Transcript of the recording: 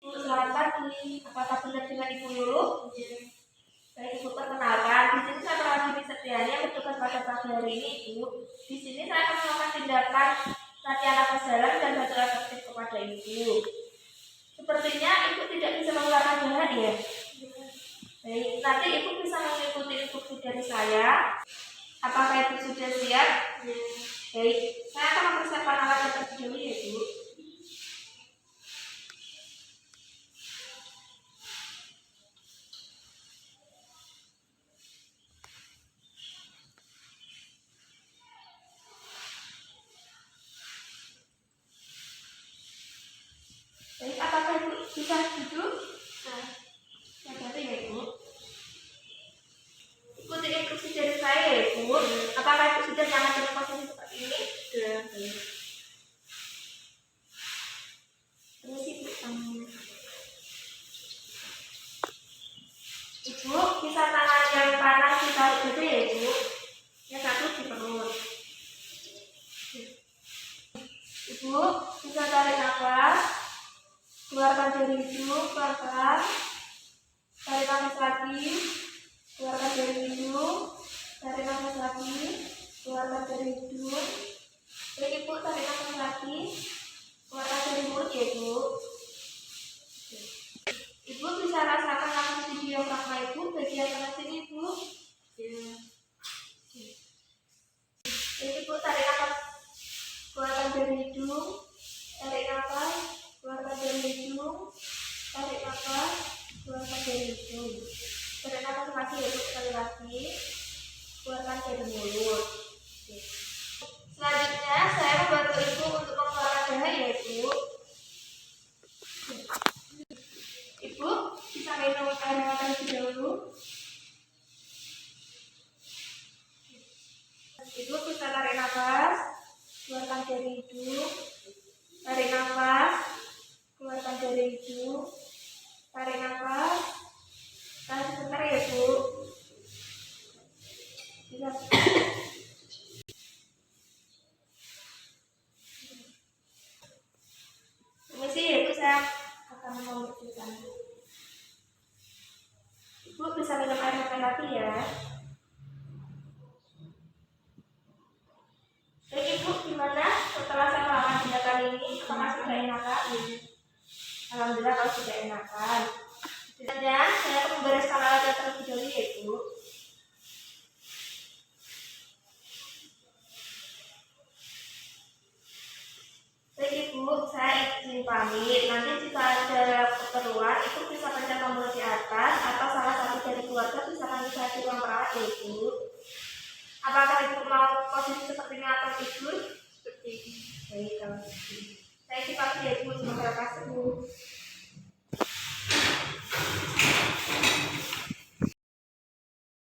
Selamat pagi, apakah benar dengan Ibu Lulu? Baik, Ibu perkenalkan. Di sini saya Prawati Setiani yang bertugas pada pagi hari ini, Ibu. Di sini saya akan melakukan tindakan latihan nafas dalam dan batu efektif kepada Ibu. Sepertinya Ibu tidak bisa mengeluarkan dahak ya? Baik, nanti Ibu bisa mengikuti instruksi dari saya. Apakah Ibu sudah siap? Baik, saya akan mempersiapkan alatnya terlebih dahulu ya, Ibu. Baik, apakah Ibu bisa duduk? Nah, ya berarti ya Ibu. Ikuti instruksi dari saya ya Ibu. Apakah Ibu sudah nyaman dengan posisi seperti ini? Sudah. Terus Ibu, Ibu bisa tangan yang kanan ditaruh dada ya Ibu. Yang satu di perut. Ibu bisa tarik nafas, keluarkan dari hidung pelan-pelan, tarik nafas lagi, keluarkan dari hidung, tarik nafas lagi, keluarkan dari hidung. Baik Ibu, tarik nafas lagi, keluarkan dari mulut ya Ibu. Ibu bisa rasakan nafas di diafragma Ibu bagian tengah sini Ibu. Baik Ibu, tarik nafas, keluarkan dari hidung, tarik nafas, keluarkan dari hidung, tarik nafas, keluarkan dari hidung. Tarik nafas lagi ya Ibu, sekali lagi, keluarkan dari mulut. Selanjutnya saya membantu Ibu untuk mengeluarkan dahak ya Ibu. Ibu bisa minum air hangat terlebih dahulu. Ibu bisa tarik nafas, keluarkan dari hidung, tarik nafas, keluarkan dari hidung, tarik nafas, tahan sebentar ya Bu. Bisa. Permisi ya Ibu, saya akan membersihkan. Ibu bisa minum air hangat lagi ya. Baik Ibu, gimana setelah saya melakukan tindakan ini? Apakah sudah enakan? Alhamdulillah kalau sudah enakan. Selanjutnya saya akan membereskan alatnya terlebih dahulu ya Ibu. Baik Ibu, saya izin pamit. Nanti jika ada keperluan, Ibu bisa pencet tombol di atas atau salah satu dari keluarga bisa panggil saya di ruang perawat ya Ibu. Apakah Ibu mau posisi seperti ini atau tidur? Seperti ini. Baik, kalau begitu. Saya izin pamit ya Ibu. Terima kasih Bu.